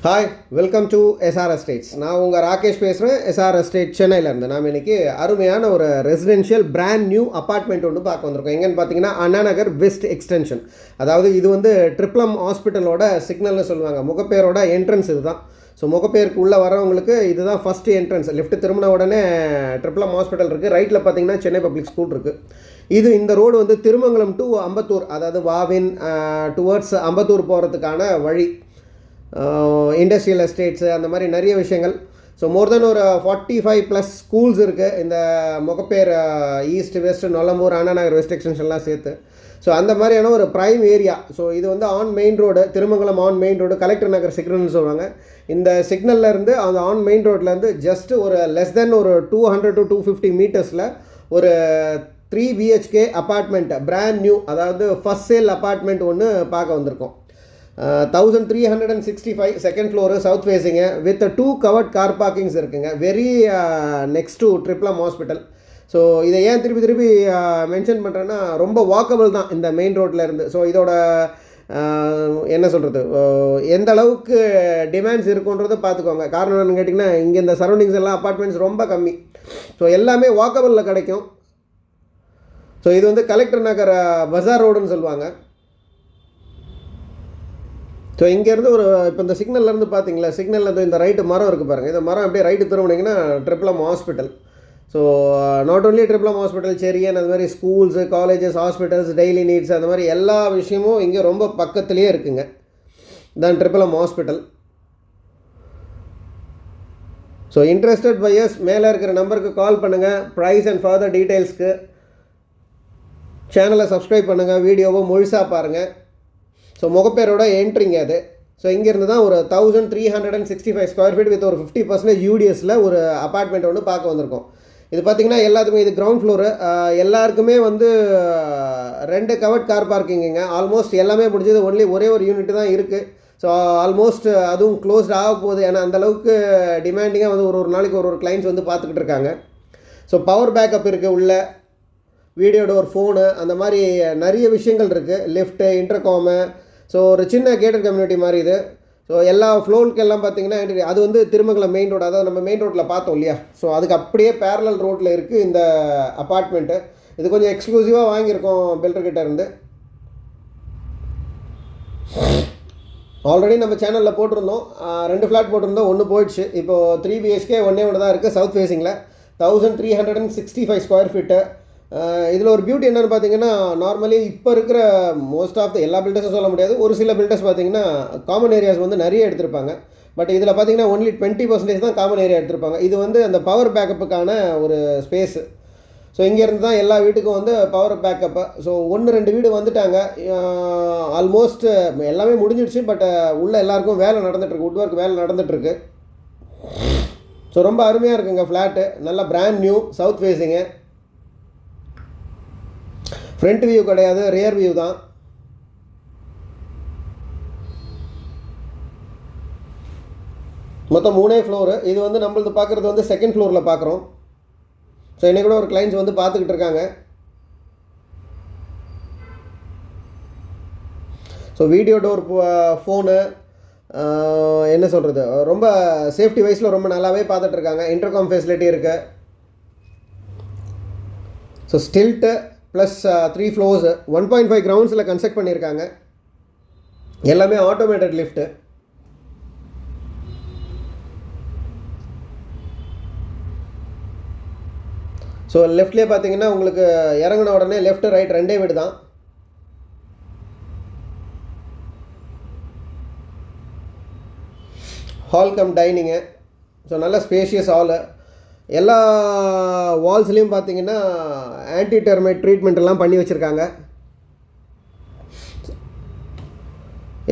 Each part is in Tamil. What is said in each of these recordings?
Hi, welcome to SR estates. நான் உங்கள் ராகேஷ் பேசுகிறேன். எஸ்ஆர் எஸ்டேட் சென்னையிலேருந்து. நாம் இன்றைக்கி அருமையான ஒரு ரெசிடென்ஷியல் பிராண்ட் நியூ அப்பார்ட்மெண்ட் ஒன்று பார்க்க வந்திருக்கோம். எங்கன்னு பார்த்தீங்கன்னா அண்ணா நகர் வெஸ்ட் எக்ஸ்டென்ஷன். அதாவது இது வந்து ட்ரிப்ளம் ஹாஸ்பிட்டலோட சிக்னல்னு சொல்லுவாங்க. முகப்பேரோட என்ட்ரன்ஸ் இது தான். ஸோ முகப்பேருக்கு உள்ளே வரவங்களுக்கு இதுதான் ஃபஸ்ட்டு என்ட்ரன்ஸ். லெஃப்ட் திரும்பின உடனே ட்ரிப்ளம் ஹாஸ்பிட்டல் இருக்குது. ரைட்டில் பார்த்தீங்கன்னா சென்னை பப்ளிக் ஸ்கூல் இருக்குது. இந்த ரோடு வந்து திருமங்கலம் டு அம்பத்தூர், அதாவது வாவின் டுவர்ட்ஸ் அம்பத்தூர் போகிறதுக்கான வழி. இண்டஸ்ட்ரியல் எஸ்டேட்ஸு அந்த மாதிரி நிறைய விஷயங்கள். ஸோ மோர் தென் ஒரு 45+ ஸ்கூல்ஸ் இருக்குது இந்த Mogappair east west நொல்லம்பூர் Anna Nagar west எக்ஸ்டென்ஷன்லாம் சேர்த்து. ஸோ அந்த மாதிரியான ஒரு ப்ரைம் ஏரியா. ஸோ இது வந்து on main road, Thirumangalam on main road, collector Nagar சிக்னல்னு சொல்லுவாங்க. இந்த சிக்னல்லேருந்து அந்த ஆன் மெயின் ரோட்லேருந்து ஜஸ்ட் ஒரு லெஸ் தென் ஒரு 200 to 250 மீட்டர்ஸில் ஒரு 3 BHK அப்பார்ட்மெண்ட் பிராண்ட் நியூ, அதாவது ஃபஸ்ட் சேல் அப்பார்ட்மெண்ட் ஒன்று பார்க்க வந்திருக்கோம். 1365 second floor, south facing with 2 covered car parkings இருக்குங்க. வெரி நெக்ஸ்ட் டு ட்ரிப்ளம் ஹாஸ்பிட்டல். ஸோ இதை ஏன் திருப்பி மென்ஷன் பண்ணுறேன்னா, ரொம்ப வாக்கபிள் தான் இந்த மெயின் ரோட்டில் இருந்து. ஸோ இதோட என்ன சொல்கிறது, எந்த அளவுக்கு டிமாண்ட்ஸ் இருக்குன்றதை பார்த்துக்கோங்க. காரணம் என்னன்னு கேட்டிங்கன்னா, இங்கே இந்த சரௌண்டிங்ஸ் எல்லாம் அப்பார்ட்மெண்ட்ஸ் ரொம்ப கம்மி. ஸோ எல்லாமே வாக்கபிளில் கிடைக்கும். ஸோ இது வந்து கலெக்டர் நகர் பஜார் ரோடுன்னு சொல்லுவாங்க. ஸோ இங்கேருந்து ஒரு இப்போ இந்த சிக்னல்லேருந்து பார்த்தீங்களா, சிக்னலில் இந்த ரைட்டு மரம் இருக்குது பாருங்கள். இந்த மரம் அப்படியே ரைட்டு திரும்பினீங்கன்னா ட்ரிப்ளம் ஹாஸ்பிட்டல். ஸோ நாட் ஓன்லி ட்ரிப்ளம் ஹாஸ்பிட்டல், செரியன், அந்த மாதிரி schools, colleges, hospitals, daily needs, அந்த மாதிரி எல்லா விஷயமும் இங்கே ரொம்ப பக்கத்துலேயே இருக்குங்க. தான் ட்ரிப்ளம் ஹாஸ்பிட்டல். ஸோ இன்ட்ரெஸ்டட் பையர்ஸ் மேலே இருக்கிற நம்பருக்கு கால் பண்ணுங்கள். ப்ரைஸ் அண்ட் ஃபர்தர் டீட்டெயில்ஸ்க்கு சேனலை சப்ஸ்கிரைப் பண்ணுங்கள், வீடியோவை முழுசாக பாருங்கள். ஸோ முகப்பேரோட என்ட்ரிங்க அது. ஸோ இங்கேருந்து தான் ஒரு 1365 ஸ்கொயர் ஃபீட் வித் ஒரு 50% யூடிஎஸில் ஒரு அப்பார்ட்மெண்ட் ஒன்று பார்க்க வந்திருக்கோம். இது பார்த்திங்கன்னா எல்லாத்துக்குமே இது கிரவுண்ட் ஃப்ளோரு. எல்லாருக்குமே வந்து 2 கவர்ட் கார் பார்க்கிங்குங்க. ஆல்மோஸ்ட் எல்லாமே முடிஞ்சது. ஒரே ஒரு யூனிட் தான் இருக்குது. ஸோ ஆல்மோஸ்ட் அதுவும் க்ளோஸ்ட் ஆக போகுது. ஏன்னா அந்தளவுக்கு டிமாண்டிங்காக வந்து ஒரு நாளைக்கு ஒரு கிளைண்ட்ஸ் வந்து பார்த்துக்கிட்டு இருக்காங்க. ஸோ பவர் பேக்கப் இருக்குது உள்ள, வீடியோ டோர், ஃபோனு, அந்த மாதிரி நிறைய விஷயங்கள் இருக்குது. லிஃப்ட்டு, இன்டர்காமு. ஸோ ஒரு சின்ன கேட்டட் கம்யூனிட்டி மாதிரி இது. ஸோ எல்லா ஃப்ளோருக்கு எல்லாம் பார்த்தீங்கன்னா அது வந்து திருமங்கலம் மெயின் ரோடு, அதாவது நம்ம மெயின் ரோட்டில் பார்த்தோம் இல்லையா. ஸோ அதுக்கு அப்படியே பேரலல் ரோட்டில் இருக்குது இந்த அப்பார்ட்மெண்ட்டு. இது கொஞ்சம் எக்ஸ்க்ளூசிவாக வாங்கியிருக்கோம் பில்டர்கிட்ட இருந்து. ஆல்ரெடி நம்ம சேனலில் போட்டிருந்தோம், 2 ஃப்ளாட் போட்டிருந்தோம், ஒன்று போயிடுச்சு. இப்போது 3 BHK ஒன்று தான் இருக்குது சவுத் ஃபேஸிங்கில். 1365 square feet. இதில் ஒரு பியூட்டி என்னென்னு பார்த்தீங்கன்னா, நார்மலி இப்போ இருக்கிற மோஸ்ட் ஆஃப் எல்லா பில்டர்ஸும் சொல்ல முடியாது, ஒரு சில பில்டர்ஸ் பார்த்தீங்கன்னா காமன் ஏரியாஸ் வந்து நிறைய எடுத்திருப்பாங்க. பட் இதில் பார்த்தீங்கன்னா ஒன்லி 20% தான் காமன் ஏரியா எடுத்திருப்பாங்க. இது வந்து அந்த பவர் பேக்கப்புக்கான ஒரு ஸ்பேஸு. ஸோ இங்கேருந்து தான் எல்லா வீட்டுக்கும் வந்து பவர் பேக்கப்பு. ஸோ 1-2 வீடு வந்துட்டாங்க. ஆல்மோஸ்ட் எல்லாமே முடிஞ்சிடுச்சு. பட் உள்ளே எல்லாருக்கும் வேலை நடந்துகிட்ருக்கு, வுட் ஒர்க் வேலை நடந்துகிட்ருக்கு. ஸோ ரொம்ப அருமையாக இருக்குங்க ஃப்ளாட்டு. நல்லா brand new, south facing. Front view கிடையாது, ரியர் வியூ தான். மொத்தம் 3 ஃப்ளோரு. இது வந்து நம்மளது பார்க்குறது வந்து செகண்ட் ஃப்ளோரில் பார்க்குறோம். ஸோ இன்னைக்கு கூட ஒரு கிளைண்ட்ஸ் வந்து பார்த்துக்கிட்டு இருக்காங்க. ஸோ வீடியோ டோர், ஃபோனு, என்ன சொல்கிறது, ரொம்ப சேஃப்டி வைஸில் ரொம்ப நல்லாவே பார்த்துட்ருக்காங்க. இன்டர்காம் ஃபெசிலிட்டி இருக்குது. ஸோ ஸ்டில்ட்டு ப்ளஸ் 3 ஃப்ளோர்ஸு 1.5 கிரவுண்ட்ஸில் கன்ஸ்ட்ரக்ட் பண்ணியிருக்காங்க. எல்லாமே ஆட்டோமேட்டட் லிஃப்ட்டு. ஸோ லெஃப்ட்லேயே பார்த்தீங்கன்னா உங்களுக்கு இறங்கின உடனே லெஃப்ட் ரைட் 2 வீடு தான். Hall come dining. ஸோ நல்ல ஸ்பேஷியஸ் ஹாலு. எல்லா வால்ஸ்லேயும் பார்த்தீங்கன்னா ஆன்டி டெர்மைட் ட்ரீட்மெண்ட் எல்லாம் பண்ணி வச்சுருக்காங்க.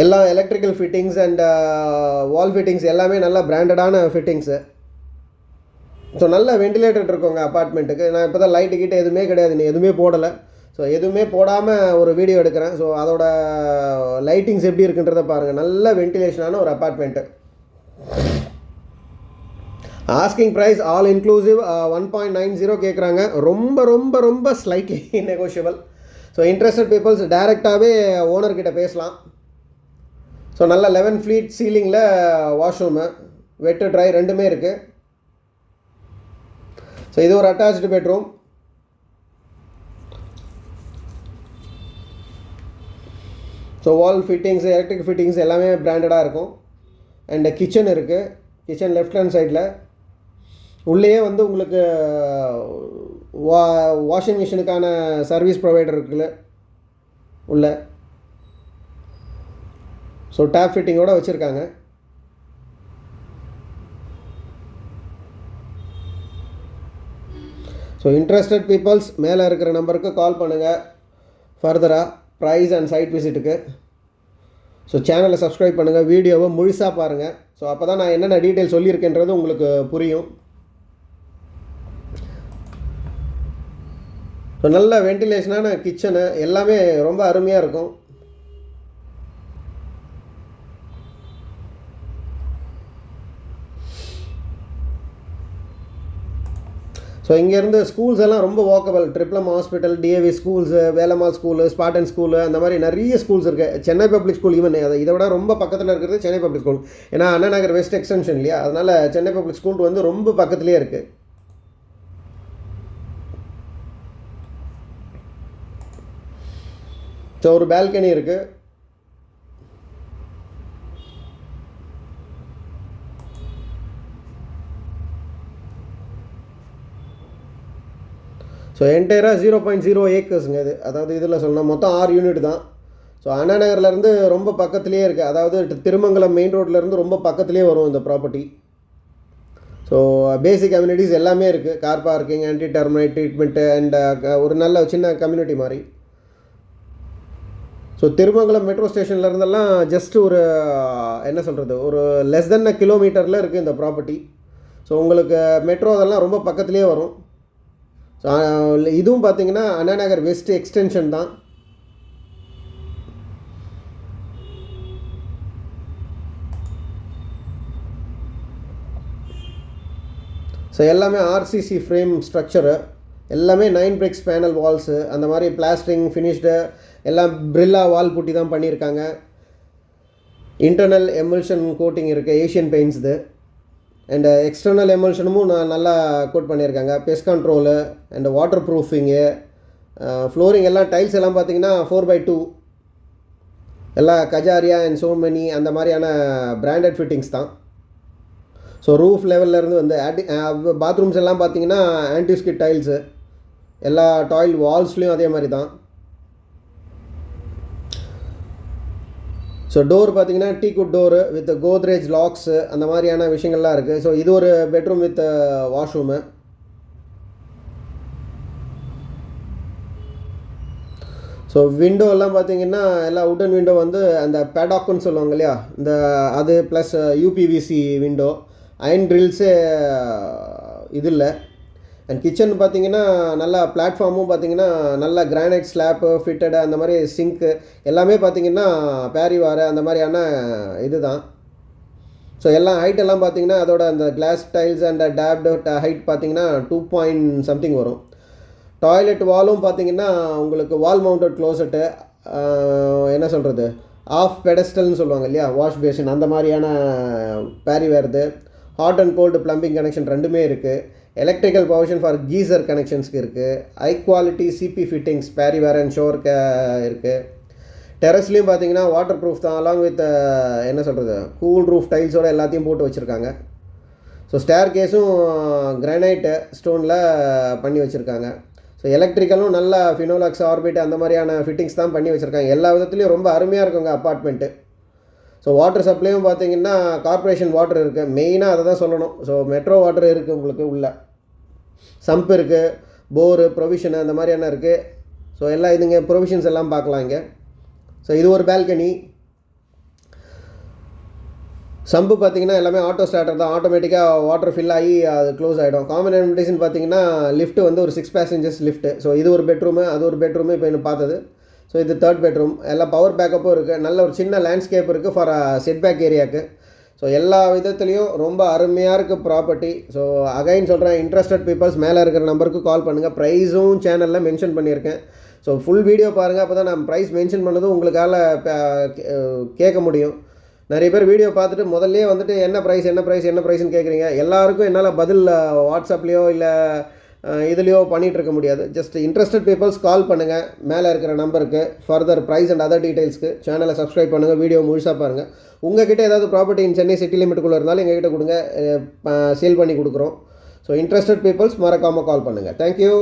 எல்லா electrical fittings and wall fittings எல்லாமே நல்ல பிராண்டடான ஃபிட்டிங்ஸு. ஸோ நல்ல வெண்டிலேட்டர் இருக்குங்க அப்பார்ட்மெண்ட்டுக்கு. நான் இப்போ தான் லைட்டு கிட்ட எதுவுமே கிடையாது, நீ எதுவுமே போடலை. ஸோ எதுவுமே போடாமல் ஒரு வீடியோ எடுக்கிறேன். ஸோ அதோட லைட்டிங்ஸ் எப்படி இருக்குன்றதை பாருங்கள். நல்ல வெண்டிலேஷனான ஒரு apartment. Asking price all inclusive 1.90 கேட்குறாங்க. ரொம்ப ரொம்ப ரொம்ப slightly negotiable. So interested peoples டைரெக்டாகவே ஓனர்கிட்ட பேசலாம். ஸோ நல்ல 11 ஃபீட் சீலிங்கில் வாஷ்ரூமு, வெட்டு ட்ரை ரெண்டுமே இருக்குது. ஸோ இது ஒரு attached bedroom. So wall fittings, electric fittings எல்லாமே பிராண்டடாக இருக்கும். அண்ட் கிச்சன் இருக்குது. கிச்சன் லெஃப்ட் ஹேண்ட் சைடில் உள்ளேயே வந்து உங்களுக்கு வாஷிங் மிஷினுக்கான சர்வீஸ் ப்ரொவைடர் இருக்குல்ல உள்ள. ஸோ டேப் ஃபிட்டிங்கோடு வச்சுருக்காங்க. ஸோ இன்ட்ரெஸ்டட் பீப்புள்ஸ் மேலே இருக்கிற நம்பருக்கு கால் பண்ணுங்கள் ஃபர்தராக ப்ரைஸ் அண்ட் சைட் விசிட்டுக்கு. ஸோ சேனலை சப்ஸ்கிரைப் பண்ணுங்கள், வீடியோவை முழுசாக பாருங்கள். ஸோ அப்போ தான் நான் என்னென்ன டீட்டெயில் சொல்லியிருக்கேன்றது உங்களுக்கு புரியும். ஸோ நல்ல வென்டிலேஷனான கிச்சனு, எல்லாமே ரொம்ப அருமையாக இருக்கும். ஸோ இங்கேருந்து ஸ்கூல்ஸ் எல்லாம் ரொம்ப வாக்கபிள். ட்ரிப்ளம் hospital, DAV schools, Velammal school, Spartan school, அந்த மாதிரி நிறைய ஸ்கூல்ஸ் இருக்குது. சென்னை பப்ளிக் ஸ்கூல் ஈவன் இதை விட ரொம்ப பக்கத்தில் இருக்கிறது சென்னை பப்ளிக் ஸ்கூல். ஏன்னா அண்ணா நகர் வெஸ்ட் எக்ஸ்டென்ஷன் இல்லையா, அதனால் சென்னை பப்ளிக் ஸ்கூல் வந்து ரொம்ப பக்கத்துலேயே இருக்குது. ஸோ ஒரு பால்கனி இருக்குது. ஸோ என்டையராக 0.0 ஏக்கர்ஸுங்க இது. அதாவது இதில் சொன்னால் மொத்தம் 6 யூனிட் தான். ஸோ அண்ணா நகர்லேருந்து ரொம்ப பக்கத்துலேயே இருக்குது. அதாவது திருமங்கலம் மெயின் ரோட்லேருந்து ரொம்ப பக்கத்துலேயே வரும் இந்த ப்ராப்பர்ட்டி. ஸோ பேசிக் கம்யூனிட்டிஸ் எல்லாமே இருக்குது. Car parking, anti termite treatment and ஒரு நல்ல சின்ன கம்யூனிட்டி மாதிரி. ஸோ திருமங்கலம் மெட்ரோ ஸ்டேஷன்லேருந்தெல்லாம் ஜஸ்ட் ஒரு என்ன சொல்கிறது, ஒரு லெஸ் தென் அ கிலோமீட்டரில் இருக்குது இந்த ப்ராப்பர்ட்டி. ஸோ உங்களுக்கு மெட்ரோ அதெல்லாம் ரொம்ப பக்கத்துலேயே வரும். ஸோ இதுவும் பார்த்திங்கன்னா அண்ணா நகர் வெஸ்ட் எக்ஸ்டென்ஷன் தான். ஸோ எல்லாமே ஆர்சிசி ஃப்ரேம் ஸ்ட்ரக்சரு, எல்லாமே 9 bricks பேனல் வால்ஸு, அந்த மாதிரி பிளாஸ்டரிங் ஃபினிஷ்டு, எல்லாம் பிரில்லா வால் புட்டி தான் பண்ணியிருக்காங்க. இன்டர்னல் எமல்ஷன் கோட்டிங் இருக்குது, ஏஷியன் பெயிண்ட்ஸு. அண்ட் எக்ஸ்டர்னல் எமல்ஷனும் நல்லா கோட் பண்ணியிருக்காங்க. Pest control and water proofing, flooring எல்லாம் டைல்ஸ் எல்லாம் பார்த்திங்கன்னா 4x2 எல்லாம் கஜாரியா அண்ட் சோமனி அந்த மாதிரியான பிராண்டட் ஃபிட்டிங்ஸ் தான். ஸோ ரூஃப் லெவல்லேருந்து வந்து பாத்ரூம்ஸ் எல்லாம் பார்த்திங்கன்னா ஆன்டிஸ்கிட் டைல்ஸு, எல்லா டாய்ல் வால்ஸ்லேயும் அதே மாதிரி தான். ஸோ டோர் பார்த்திங்கன்னா teakwood door with Godrej locks அந்த மாதிரியான விஷயங்கள்லாம் இருக்குது. ஸோ இது ஒரு பெட்ரூம் வித் வாஷ்ரூமு. ஸோ விண்டோலாம் பார்த்திங்கன்னா எல்லாம் உட்டன் விண்டோ வந்து அந்த பேடாக்குன்னு சொல்லுவாங்க இல்லையா, இந்த அது ப்ளஸ் யூபிவிசி விண்டோ, அயன் ட்ரில்ஸு இது இல்லை. அண்ட் கிச்சன் பார்த்திங்கன்னா நல்லா பிளாட்ஃபார்மும் பார்த்திங்கன்னா நல்லா கிரானைட் ஸ்லாப்பு ஃபிட்டடு, அந்த மாதிரி சிங்க்கு எல்லாமே பார்த்திங்கன்னா பேரிவாரு அந்த மாதிரியான இது தான். ஸோ எல்லாம் ஹைட்டெல்லாம் பார்த்திங்கன்னா அதோட அந்த glass tiles and taped height பார்த்திங்கன்னா 2 வரும். டாய்லெட் வாலும் பார்த்திங்கன்னா உங்களுக்கு வால் மவுண்டட் க்ளோசெட்டு, என்ன சொல்கிறது, ஆஃப் பெடஸ்டல்னு சொல்லுவாங்க இல்லையா, வாஷ் பேஷன் அந்த மாதிரியான பேரிவேர்து. Hot and cold plumbing connection ரெண்டுமே இருக்குது. எலக்ட்ரிக்கல் பவர்ஷன் ஃபார் கீசர் கனெக்ஷன்ஸ்க்கு இருக்குது. High quality CP fittings Parryware and ஷோருக்கு இருக்குது. டெரஸ்லேயும் பார்த்தீங்கன்னா வாட்டர் ப்ரூஃப் தான், அலாங் வித் என்ன சொல்கிறது, கூல் ரூஃப் டைல்ஸோடு எல்லாத்தையும் போட்டு வச்சுருக்காங்க. ஸோ ஸ்டேர் கேஸும் கிரானைட்டு ஸ்டோனில் பண்ணி வச்சுருக்காங்க. ஸோ எலக்ட்ரிக்கலும் நல்லா ஃபினோலாக்ஸ் ஆர்பிட் அந்த மாதிரியான ஃபிட்டிங்ஸ் தான் பண்ணி வச்சுருக்காங்க. எல்லா விதத்துலேயும் ரொம்ப அருமையாக இருக்குங்க அப்பார்ட்மெண்ட்டு. ஸோ வாட்டர் சப்ளையும் பார்த்திங்கன்னா கார்ப்பரேஷன் வாட்டர் இருக்குது, மெயினாக அதை தான் சொல்லணும். ஸோ மெட்ரோ வாட்டர் இருக்குது உங்களுக்கு, உள்ள சம்ப் இருக்குது, போரு, ப்ரொவிஷனு அந்த மாதிரியான இருக்குது. ஸோ எல்லாம் இதுங்க ப்ரொவிஷன்ஸ் எல்லாம் பார்க்கலாம் இங்கே. ஸோ இது ஒரு பால்கனி. சம்பு பார்த்திங்கன்னா எல்லாமே ஆட்டோ ஸ்டார்டர் தான், ஆட்டோமேட்டிக்காக வாட்டர் ஃபில் ஆகி அது க்ளோஸ் ஆகிடும். காமன் அமெனிட்டிஸ்னு பார்த்திங்கன்னா லிஃப்ட்டு வந்து ஒரு 6 passengers லிஃப்ட்டு. ஸோ இது ஒரு பெட்ரூமு, அது ஒரு பெட்ரூமு இப்போ இன்னும் பார்த்தது. ஸோ இது 3rd பெட்ரூம். எல்லாம் பவர் பேக்கப்பும் இருக்குது. நல்ல ஒரு சின்ன லேண்ட்ஸ்கேப் இருக்குது ஃபார் செட்பேக் ஏரியாவுக்கு. ஸோ எல்லா விதத்துலேயும் ரொம்ப அருமையாக இருக்குது ப்ராப்பர்ட்டி. ஸோ அகைன் சொல்கிறேன், இன்ட்ரெஸ்டட் பீப்புள்ஸ் மேலே இருக்கிற நம்பருக்கு கால் பண்ணுங்கள். ப்ரைஸும் சேனலில் மென்ஷன் பண்ணியிருக்கேன். ஸோ ஃபுல் வீடியோ பாருங்கள், அப்போ தான் நான் ப்ரைஸ் மென்ஷன் பண்ணதும் உங்களுக்கால கேட்க முடியும். நிறைய பேர் வீடியோ பார்த்துட்டு முதல்லே வந்துட்டு என்ன ப்ரைஸ்ன்னு கேட்குறீங்க. எல்லாருக்கும் என்னால் பதில் வாட்ஸ்அப்லேயோ இல்லை இதுலேயோ பண்ணிகிட்ருக்க முடியாது. ஜஸ்ட் இன்ட்ரெஸ்டட் பீப்புள்ஸ் கால் பண்ணுங்கள் மேலே இருக்கிற நம்பருக்கு. ஃபர்தர் ப்ரைஸ் அண்ட் அதர் டீட்டெயில்ஸ்க்கு சேனலை சப்ஸ்கிரைப் பண்ணுங்கள், வீடியோ முழுசாக பாருங்கள். உங்ககிட்ட ஏதாவது ப்ராப்பர்ட்டி இன் சென்னை சிட்டி லிமிட்டுக்குள்ளே இருந்தாலும் எங்ககிட்ட கொடுங்க, சேல் பண்ணி கொடுக்குறோம். ஸோ இன்ட்ரெஸ்டட் பீப்புள்ஸ் மறக்காமல் கால் பண்ணுங்கள். தேங்க்யூ.